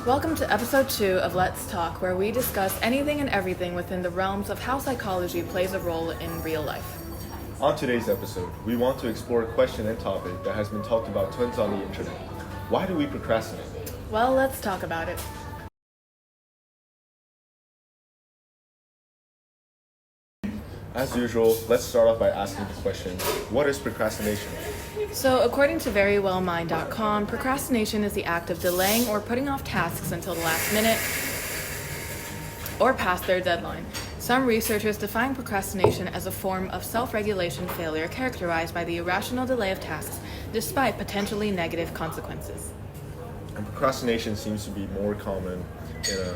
Welcome to episode 2 of Let's Talk, where we discuss anything and everything within the realms of how psychology plays a role in real life. On today's episode, we want to explore a question and topic that has been talked about tons on the internet. Why do we procrastinate? Well, let's talk about it. As usual, let's start off by asking the question, what is procrastination? So, according to verywellmind.com, procrastination is the act of delaying or putting off tasks until the last minute or past their deadline. Some researchers define procrastination as a form of self-regulation failure characterized by the irrational delay of tasks despite potentially negative consequences. And procrastination seems to be more common in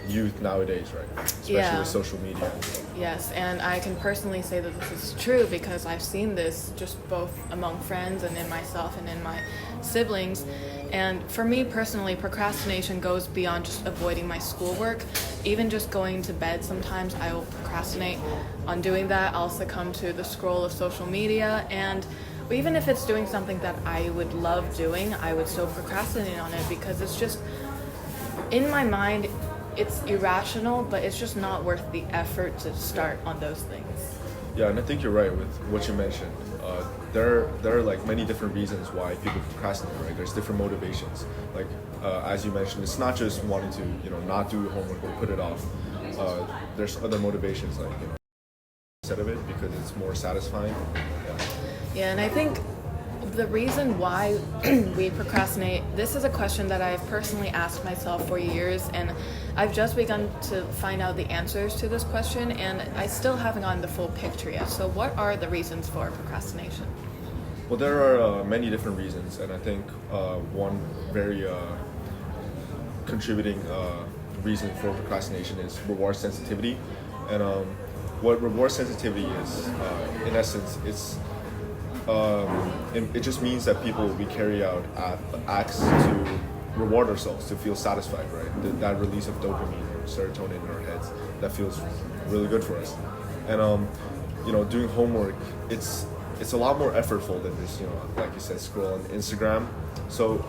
youth nowadays, right? Especially with social media. Yes, and I can personally say that this is true because I've seen this just both among friends and in myself and in my siblings. And for me personally, procrastination goes beyond just avoiding my schoolwork. Even just going to bed, sometimes I will procrastinate on doing that. I'll succumb to the scroll of social media, and even if it's doing something that I would love doing, I would still procrastinate on it because it's just, in my mind, it's irrational, but it's just not worth the effort to start on those things. Yeah, and I think you're right with what you mentioned. There are like many different reasons why people procrastinate, right? There's different motivations. Like as you mentioned, it's not just wanting to not do homework or put it off. There's other motivations like instead of it because it's more satisfying. Yeah, and I think the reason why we procrastinate, this is a question that I've personally asked myself for years, and I've just begun to find out the answers to this question, and I still haven't gotten the full picture yet. So what are the reasons for procrastination? Well, there are many different reasons, and I think one very contributing reason for procrastination is reward sensitivity. And what reward sensitivity is, in essence, it just means that we carry out acts to reward ourselves, to feel satisfied, right? That release of dopamine or serotonin in our heads, that feels really good for us. And doing homework, it's a lot more effortful than just like you said, scroll on Instagram. So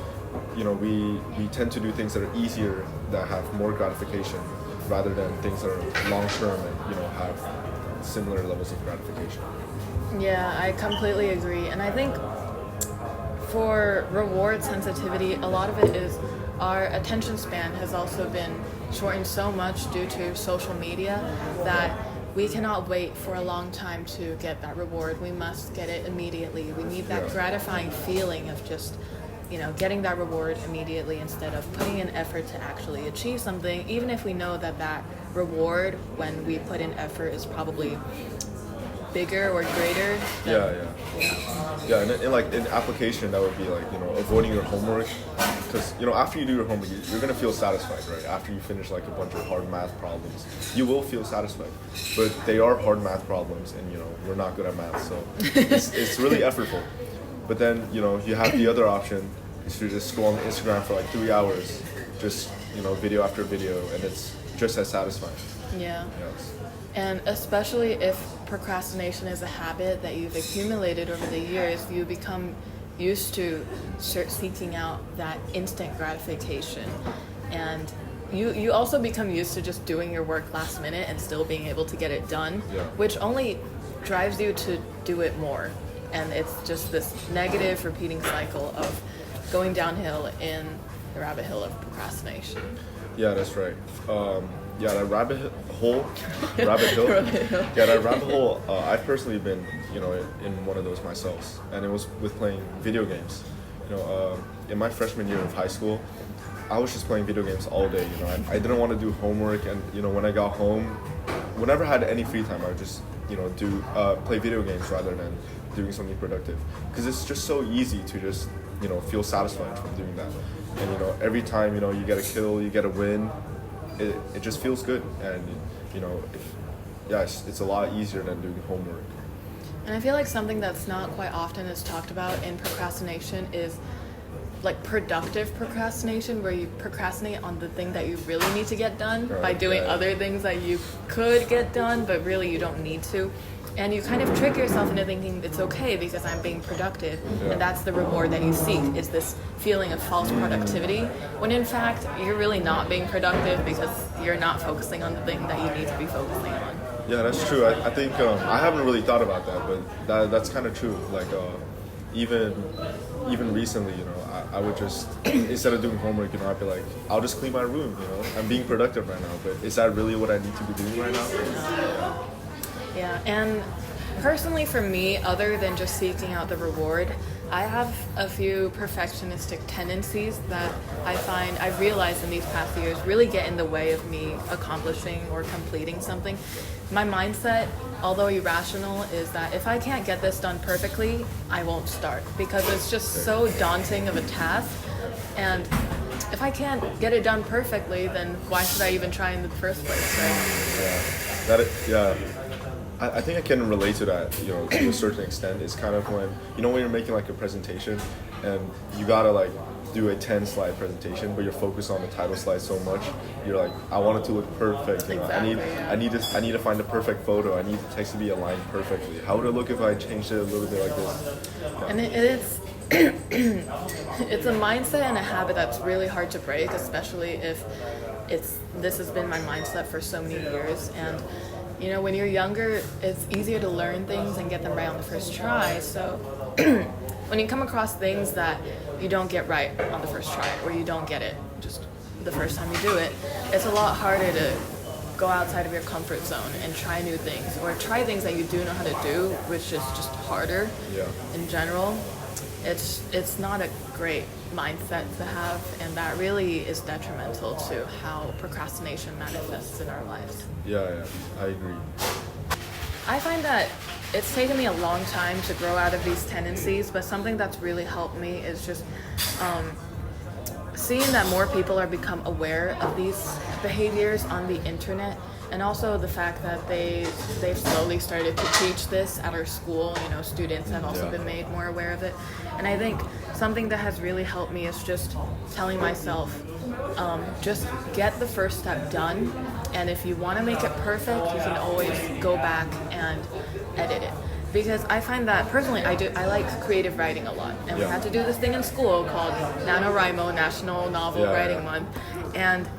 we tend to do things that are easier, that have more gratification, rather than things that are long term and have similar levels of gratification. Yeah, I completely agree. And I think for reward sensitivity, a lot of it is our attention span has also been shortened so much due to social media that we cannot wait for a long time to get that reward. We must get it immediately. We need that gratifying feeling of just getting that reward immediately instead of putting in effort to actually achieve something, even if we know that reward when we put in effort is probably bigger or greater. Yeah, and in application, that would be like avoiding your homework, because after you do your homework, you're gonna feel satisfied, right? After you finish like a bunch of hard math problems, you will feel satisfied, but they are hard math problems, and we're not good at math, so it's really effortful. But then you have the other option is to just scroll on Instagram for like 3 hours, just video after video, and it's just as satisfying. Yeah. Yes. And especially if procrastination is a habit that you've accumulated over the years, you become used to seeking out that instant gratification. And you also become used to just doing your work last minute and still being able to get it done, which only drives you to do it more. And it's just this negative repeating cycle of going downhill in the rabbit hole of procrastination. Yeah, that's right. That rabbit hole. Yeah, that rabbit hole. I've personally been, in one of those myself, and it was with playing video games. In my freshman year of high school, I was just playing video games all day. I didn't want to do homework, and when I got home, whenever I had any free time, I would just, play video games rather than doing something productive, because it's just so easy to just, feel satisfied from doing that. And every time you get a kill, you get a win. It just feels good, and it's a lot easier than doing homework. And I feel like something that's not quite often is talked about in procrastination is like productive procrastination, where you procrastinate on the thing that you really need to get done by doing other things that you could get done, but really you don't need to. And you kind of trick yourself into thinking it's okay because I'm being productive, and that's the reward that you seek, is this feeling of false productivity, when in fact you're really not being productive because you're not focusing on the thing that you need to be focusing on. Yeah, that's true. I think I haven't really thought about that, but that's kind of true. Like even recently, I would just instead of doing homework, I'd be like, I'll just clean my room. I'm being productive right now, but is that really what I need to be doing right now? Yeah, and personally for me, other than just seeking out the reward, I have a few perfectionistic tendencies that I've realized in these past years really get in the way of me accomplishing or completing something. My mindset, although irrational, is that if I can't get this done perfectly, I won't start, because it's just so daunting of a task. And if I can't get it done perfectly, then why should I even try in the first place, right? Yeah. I think I can relate to that, to a certain extent. It's kind of when you're making like a presentation and you gotta like do a 10-slide presentation, but you're focused on the title slide so much, you're like, I want it to look perfect. Exactly, I need to find a perfect photo. I need the text to be aligned perfectly. How would it look if I changed it a little bit like this? Yeah. And it's it's a mindset and a habit that's really hard to break, especially if this has been my mindset for so many years. And when you're younger, it's easier to learn things and get them right on the first try. So when you come across things that you don't get right on the first try, or you don't get it just the first time you do it, it's a lot harder to go outside of your comfort zone and try new things, or try things that you do know how to do, which is just harder in general. It's not a great mindset to have, and that really is detrimental to how procrastination manifests in our lives. Yeah, I agree. I find that it's taken me a long time to grow out of these tendencies, but something that's really helped me is just seeing that more people are become aware of these behaviors on the internet, and also the fact that they've slowly started to teach this at our school. Students have also been made more aware of it. And I think something that has really helped me is just telling myself, just get the first step done, and if you want to make it perfect, you can always go back and edit it. Because I find that personally, I like creative writing a lot, and we had to do this thing in school called NaNoWriMo, National Novel Writing Month, and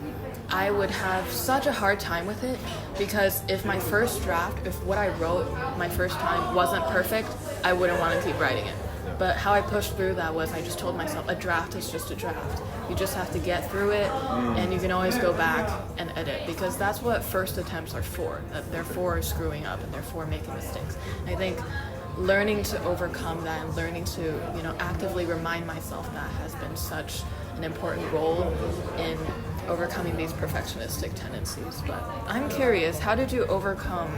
I would have such a hard time with it, because if my first draft, if what I wrote my first time wasn't perfect, I wouldn't want to keep writing it. But how I pushed through that was I just told myself, a draft is just a draft. You just have to get through it, and you can always go back and edit, because that's what first attempts are for. They're for screwing up, and they're for making mistakes. And I think learning to overcome that and learning to, actively remind myself that has been such an important role in overcoming these perfectionistic tendencies. But I'm curious, how did you overcome,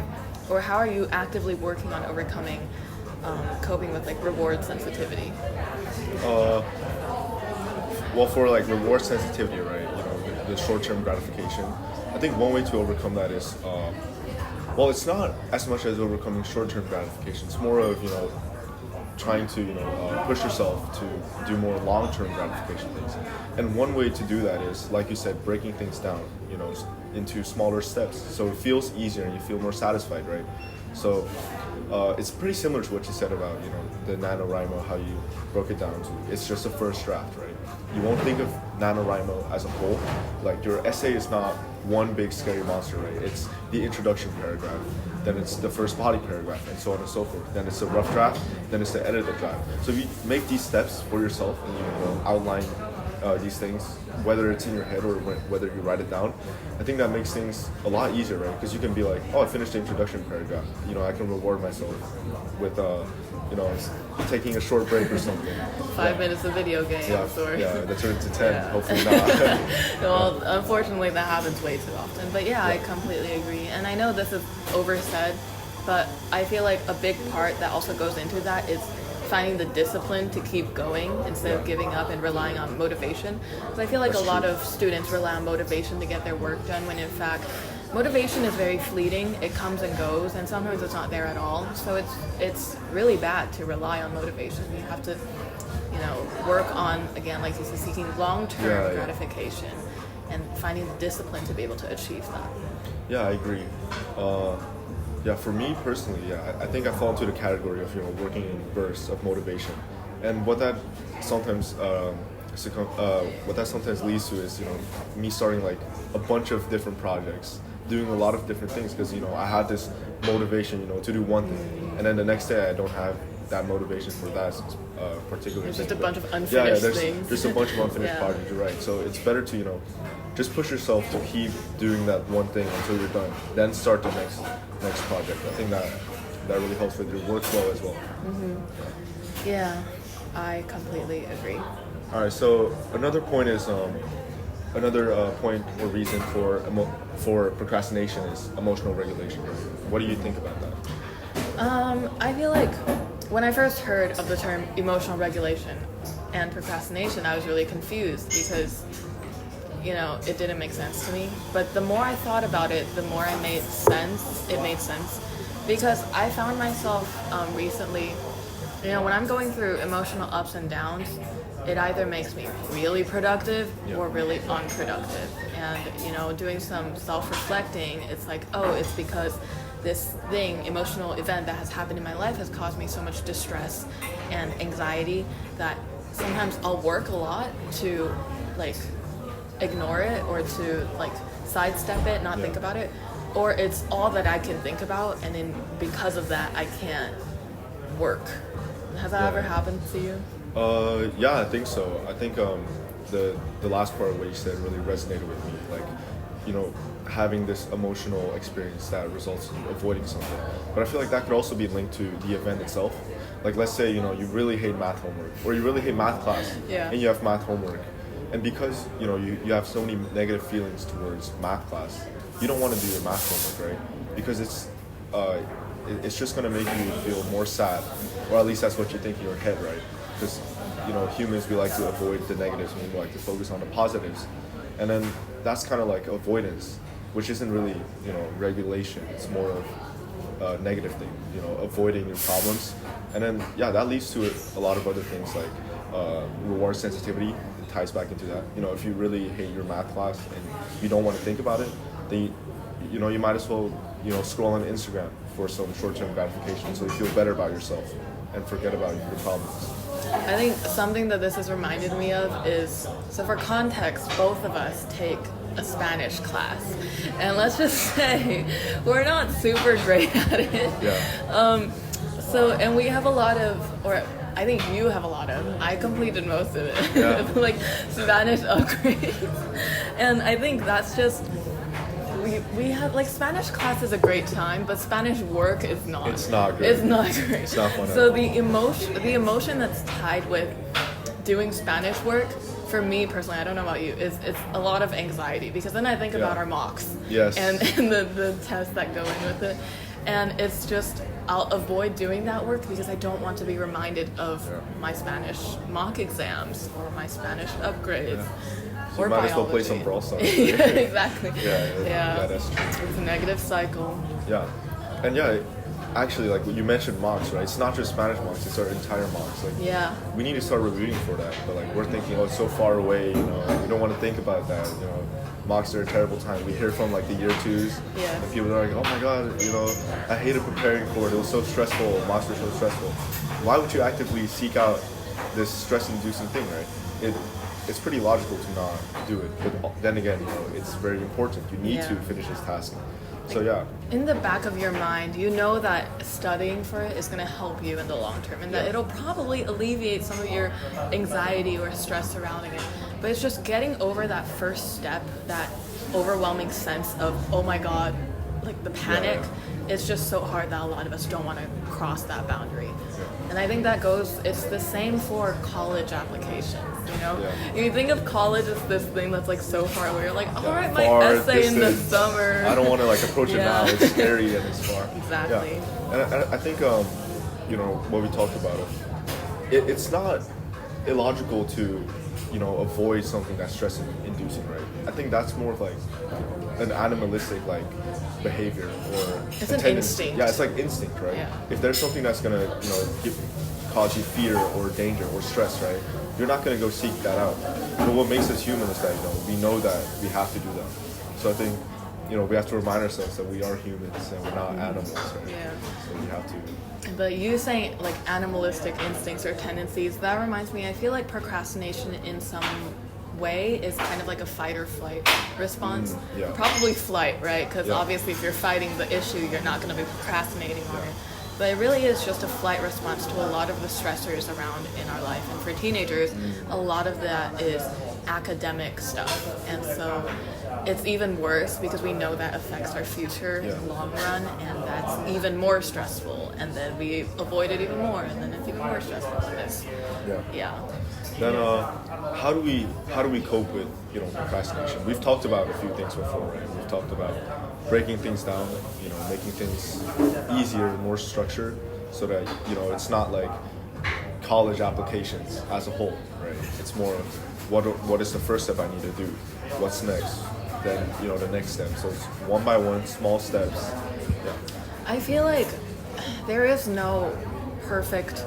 or how are you actively working on overcoming coping with reward sensitivity? Well, for reward sensitivity, right? The short-term gratification. I think one way to overcome that is, it's not as much as overcoming short-term gratification. It's more of trying to push yourself to do more long-term gratification things. And one way to do that is, like you said, breaking things down, into smaller steps, so it feels easier and you feel more satisfied, right? So it's pretty similar to what you said about the NaNoWriMo, how you broke it down to it's just a first draft, right? You won't think of NaNoWriMo as a whole. Like, your essay is not one big scary monster, right? It's the introduction paragraph, then it's the first body paragraph, and so on and so forth. Then it's a rough draft, then it's the edited draft. So if you make these steps for yourself and you outline these things, whether it's in your head or whether you write it down, I think that makes things a lot easier, right? Because you can be like, I finished the introduction paragraph. I can reward myself with, taking a short break or something. 5 minutes of video games. That turns to 10. Hopefully not. Well, unfortunately, that happens way too often. But I completely agree. And I know this is oversaid, but I feel like a big part that also goes into that is finding the discipline to keep going instead of giving up and relying on motivation. Because I feel like a lot of students rely on motivation to get their work done, when in fact motivation is very fleeting. It comes and goes, and sometimes it's not there at all. So it's really bad to rely on motivation. You have to work on, again, like you said, seeking long-term gratification and finding the discipline to be able to achieve that. Yeah, I agree. Yeah, for me personally, yeah, I think I fall into the category of working in bursts of motivation, and what that sometimes leads to is me starting like a bunch of different projects, doing a lot of different things because I had this motivation to do one thing, and then the next day I don't have that motivation for that particular There's thing. just a bunch of unfinished things. There's a bunch of unfinished Yeah. projects. You're right. So it's better to just push yourself to keep doing that one thing until you're done. Then start the next project. I think that really helps with your workflow as well. Yeah, I completely agree. All right. So another point is point or reason for procrastination is emotional regulation. What do you think about that? I feel like when I first heard of the term emotional regulation and procrastination, I was really confused because, it didn't make sense to me. But the more I thought about it, the more it made sense. Because I found myself recently, when I'm going through emotional ups and downs, it either makes me really productive or really unproductive. And, doing some self-reflecting, it's like, oh, it's because this emotional event that has happened in my life has caused me so much distress and anxiety that sometimes I'll work a lot to ignore it or to sidestep it, not think about it, or it's all that I can think about, and then because of that I can't work. Has that ever happened to you? Yeah, I think so. I think the last part of what you said really resonated with me. Having this emotional experience that results in avoiding something. But I feel like that could also be linked to the event itself. Like, let's say, you really hate math homework, or you really hate math class, and you have math homework. And because, you have so many negative feelings towards math class, you don't want to do your math homework, right? Because it's just going to make you feel more sad, or at least that's what you think in your head, right? Because, humans, we like to avoid the negatives, and we like to focus on the positives. And then that's kind of like avoidance, which isn't really, regulation. It's more of a negative thing, avoiding your problems. And then, that leads to a lot of other things like reward sensitivity. It ties back into that. If you really hate your math class and you don't want to think about it, then, you might as well, scroll on Instagram for some short-term gratification so you feel better about yourself and forget about your problems. I think something that this has reminded me of is, so for context, both of us take a Spanish class, and let's just say we're not super great at it. Yeah. And we have a lot of, or I think you have a lot of, I completed most of it, Spanish upgrades. And I think that's just, we have, Spanish class is a great time, but Spanish work is not. It's not great. It's not great. It's not fun. So the emotion that's tied with doing Spanish work, for me personally, I don't know about you, it's a lot of anxiety, because then I think about our mocks. Yes. And the tests that go in with it. And it's just, I'll avoid doing that work because I don't want to be reminded of my Spanish mock exams or my Spanish upgrades. Yeah. So or you might biology. as well play some Brawl Stars. Yeah, exactly. Yeah, that's true. It's a negative cycle. Yeah. And actually, you mentioned mocks, right? It's not just Spanish mocks, it's our entire mocks. We need to start reviewing for that. But we're thinking, it's so far away, we don't want to think about that, Mocks are a terrible time. We hear from the year twos, and people are like, oh my god, I hated preparing for it. It was so stressful. Mocks were so stressful. Why would you actively seek out this stress-inducing thing, right? It's pretty logical to not do it, but then again, it's very important. You need to finish this task. So in the back of your mind, you know that studying for it is going to help you in the long term, and that it'll probably alleviate some of your anxiety or stress surrounding it. But it's just getting over that first step, that overwhelming sense of, oh my god, the panic. It's just so hard that a lot of us don't want to cross that boundary. And I think it's the same for college applications, You think of college as this thing that's so far away. You're like, I'll write my essay in the summer. I don't want to approach it now. It's scary and it's far. Exactly. Yeah. And I think, what we talked about, it's not illogical to, avoid something that's stress-inducing, right? I think that's more of an animalistic behavior or it's an instinct. Yeah, it's instinct, right? Yeah. If there's something that's gonna cause you fear or danger or stress, right? You're not gonna go seek that out. But what makes us human is that we know that we have to do that. So I think we have to remind ourselves that we are humans and we're not animals, right? Yeah. So we have to. But you saying like animalistic instincts or tendencies, that reminds me, I feel like procrastination in some way is kind of like a fight or flight response. Yeah. Probably flight, right? Because Yeah. obviously if you're fighting the issue, you're not going to be procrastinating on it. But it really is just a flight response to a lot of the stressors around in our life. And for teenagers, a lot of that is academic stuff. And so it's even worse because we know that affects our future in the long run, and that's even more stressful. And then we avoid it even more, and then it's even more stressful. And it's, Then how do we cope with procrastination? We've talked about a few things before, right? We've talked about breaking things down, making things easier, more structured, so that it's not like college applications as a whole, right? It's more of what is the first step I need to do, what's next, then the next step. So it's one by one, small steps. Yeah. I feel like there is no perfect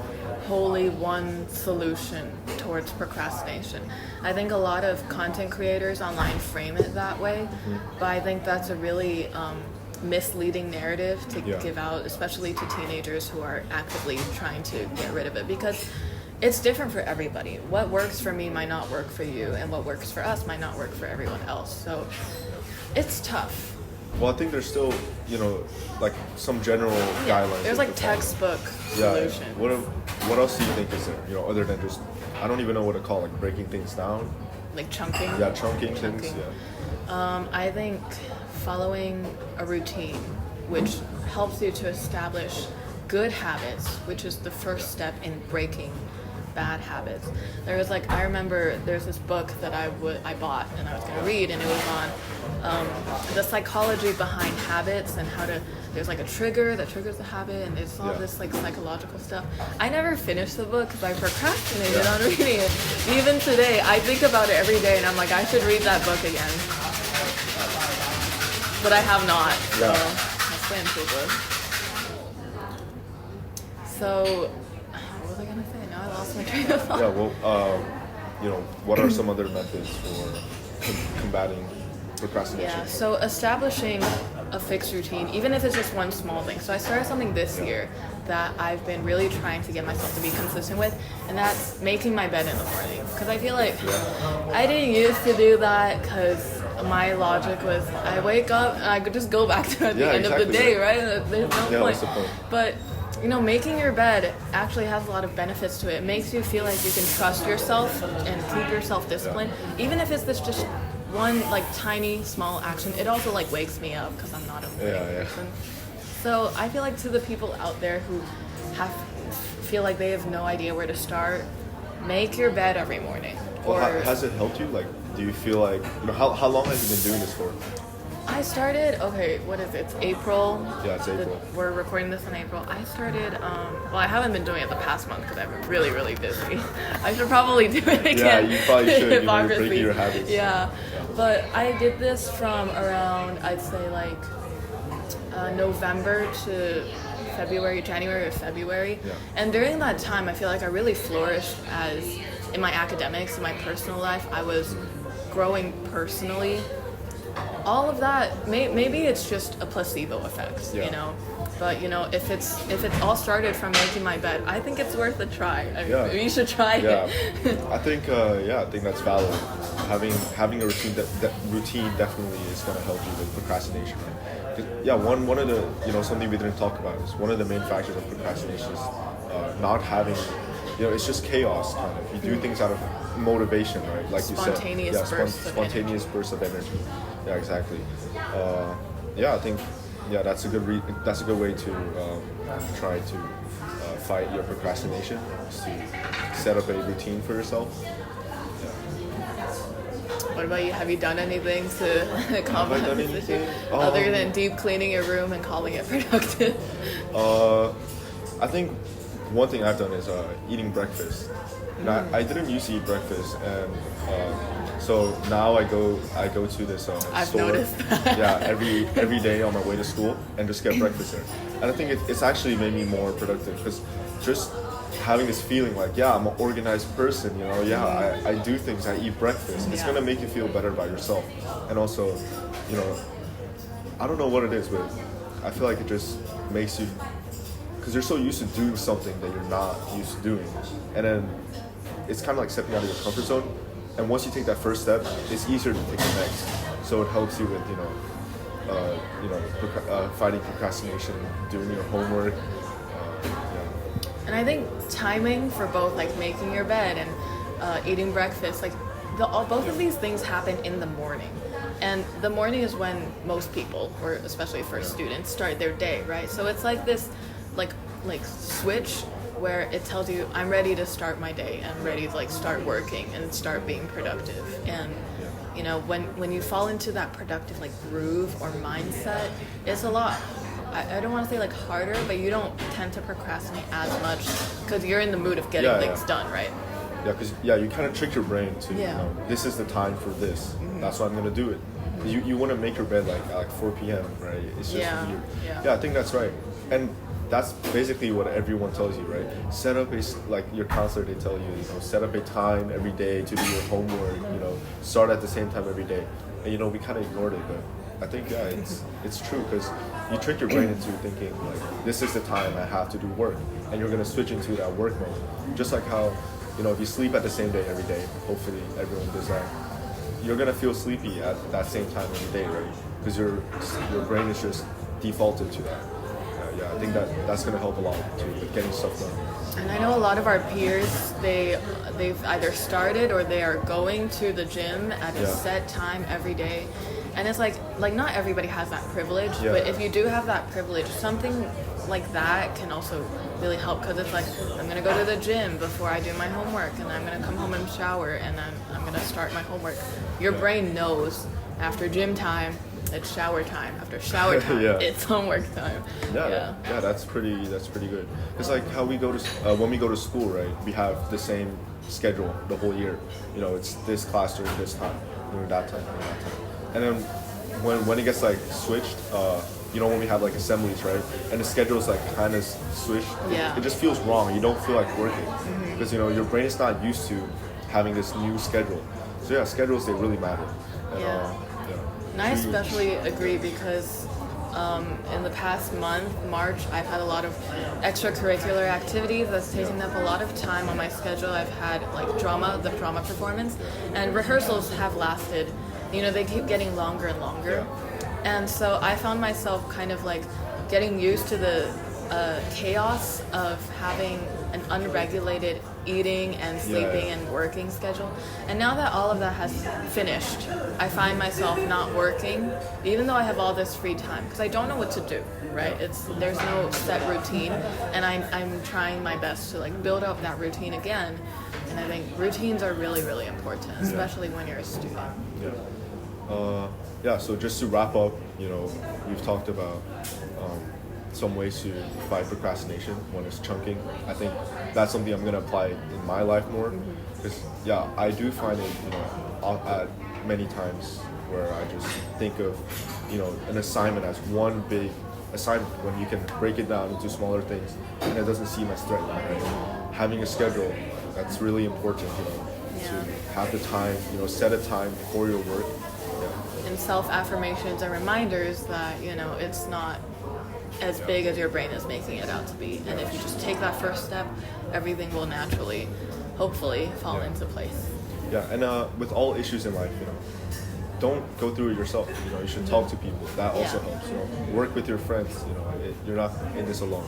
wholly one solution towards procrastination. I think a lot of content creators online frame it that way, but I think that's a really misleading narrative to give out, especially to teenagers who are actively trying to get rid of it, because it's different for everybody. What works for me might not work for you, and what works for us might not work for everyone else. So it's tough. Well, I think there's still, like some general guidelines. There's like textbook solutions. What else do you think is there? Other than just, I don't even know what to call, like breaking things down. Like chunking. Yeah, chunking things. Yeah. I think following a routine, which helps you to establish good habits, which is the first step in breaking bad habits. I remember there's this book that I bought and I was going to read, and it was on the psychology behind habits and how to, there's like a trigger that triggers the habit, and it's all this like psychological stuff. I never finished the book because I procrastinated on reading it. Even today, I think about it every day and I'm like, I should read that book again. But I have not, so I stand to this. So, what was I going to say? Now I lost my train of thought. Yeah, well, what are some other methods for combating procrastination? Yeah, so establishing a fixed routine, even if it's just one small thing. So I started something this year that I've been really trying to get myself to be consistent with, and that's making my bed in the morning. Because I feel like I didn't used to do that because my logic was I wake up and I could just go back to it at the end of the day, right? There's no point. What's the point. But making your bed actually has a lot of benefits to it. It makes you feel like you can trust yourself and keep yourself disciplined, even if it's this just one like tiny small action. It also like wakes me up because I'm not a morning person. So I feel like to the people out there who feel like they have no idea where to start, make your bed every morning. Well, has it helped you? Like, do you feel like how long have you been doing this for? I started, what is it? It's April. Yeah, it's April. We're recording this in April. I started, I haven't been doing it the past month because I've been really, really busy. I should probably do it again. Yeah, you probably should. You're breaking your habits. Yeah, but I did this from around, I'd say like November to January or February. Yeah. And during that time, I feel like I really flourished in my academics, in my personal life. I was growing personally. All of that, maybe it's just a placebo effect, But if it all started from making my bed, I think it's worth a try. You should try it. I think that's valid. Having a routine that routine definitely is going to help you with procrastination. Right? One of the something we didn't talk about is one of the main factors of procrastination is not having. It's just chaos, kind of. You do things out of motivation, right? Like you said, spontaneous bursts of energy. Yeah, exactly. I think that's a good way to try to fight your procrastination. Is to set up a routine for yourself. What about you? Have you done anything to combat this issue other than deep cleaning your room and calling it productive? I think one thing I've done is eating breakfast. I didn't used to eat breakfast, and so now I go to this I've store. Noticed that. every day on my way to school, and just get breakfast there. And I think it's actually made me more productive because just having this feeling like I'm an organized person. I do things. I eat breakfast. It's gonna make you feel better about yourself, and also, I don't know what it is, but I feel like it just makes you, because you're so used to doing something that you're not used to doing, and then it's kind of like stepping out of your comfort zone. And once you take that first step, it's easier to take the next. So it helps you with fighting procrastination, doing your homework. And I think timing for both, like making your bed and eating breakfast, like both of these things happen in the morning. And the morning is when most people, or especially first students, start their day, right? So it's like this, like switch where it tells you, I'm ready to start my day. I'm ready to like start working and start being productive. And you know, when you fall into that productive like groove or mindset, it's a lot. I don't want to say like harder, but you don't tend to procrastinate as much because you're in the mood of getting things done, right? Yeah, because you kind of trick your brain to, you know, this is the time for this. That's why I'm gonna do it. You want to make your bed like at 4 p.m., right? It's just weird. Yeah, I think that's right. And that's basically what everyone tells you, right? Set up your counselor, they tell you, you know, set up a time every day to do your homework, you know, start at the same time every day. And, you know, we kind of ignored it, but I think, it's true, because you trick your brain into thinking, like, this is the time I have to do work. And you're going to switch into that work mode. Just like how, you know, if you sleep at the same day every day, hopefully everyone does that, you're going to feel sleepy at that same time every day, right? Because your brain is just defaulted to that. Yeah, I think that's going to help a lot too with getting stuff done. And I know a lot of our peers, they've either started or they are going to the gym at a set time every day. And it's like not everybody has that privilege, but if you do have that privilege, something like that can also really help, because it's like, I'm going to go to the gym before I do my homework, and I'm going to come home and shower, and I'm going to start my homework. Your brain knows after gym time, it's shower time. After shower time, it's homework time. Yeah, that's pretty good. It's like how we go to when we go to school, right? We have the same schedule the whole year. You know, it's this class during this time, during that time, and then when it gets like switched, you know, when we have like assemblies, right? And the schedule is like kind of switched. It just feels wrong. You don't feel like working because you know your brain is not used to having this new schedule. So schedules, they really matter. And, and I especially agree because in the past month, March, I've had a lot of extracurricular activities that's taken up a lot of time on my schedule. I've had like the drama performance, and rehearsals have lasted, you know, they keep getting longer and longer. And so I found myself kind of like getting used to the chaos of having an unregulated eating and sleeping and working schedule. And now that all of that has finished, I find myself not working, even though I have all this free time, because I don't know what to do, right? There's no set routine, and I'm trying my best to like build up that routine again. And I think routines are really, really important, especially when you're a student. So just to wrap up, you know, we've talked about some ways to fight procrastination. One is chunking. I think that's something I'm going to apply in my life more, because I do find it, you know, at many times where I just think of, you know, an assignment as one big assignment when you can break it down into smaller things and it doesn't seem as threatening, right? Having a schedule, that's really important, you know, to have the time, you know, set a time for your work. And self-affirmations and reminders that, you know, it's not as big as your brain is making it out to be. And if you just take that first step, everything will naturally, hopefully, fall into place. And with all issues in life, you know, don't go through it yourself. You know, you should talk to people. That also helps. You know, work with your friends. You know, you're not in this alone.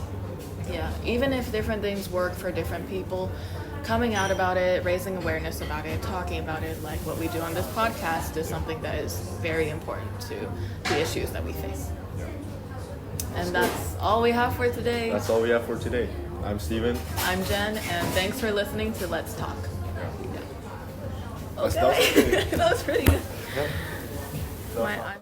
Even if different things work for different people, coming out about it, raising awareness about it, talking about it, like what we do on this podcast, is something that is very important to the issues that we face. And that's all we have for today. I'm Stephen. I'm Jen, and thanks for listening to Let's Talk. Okay. That was pretty good.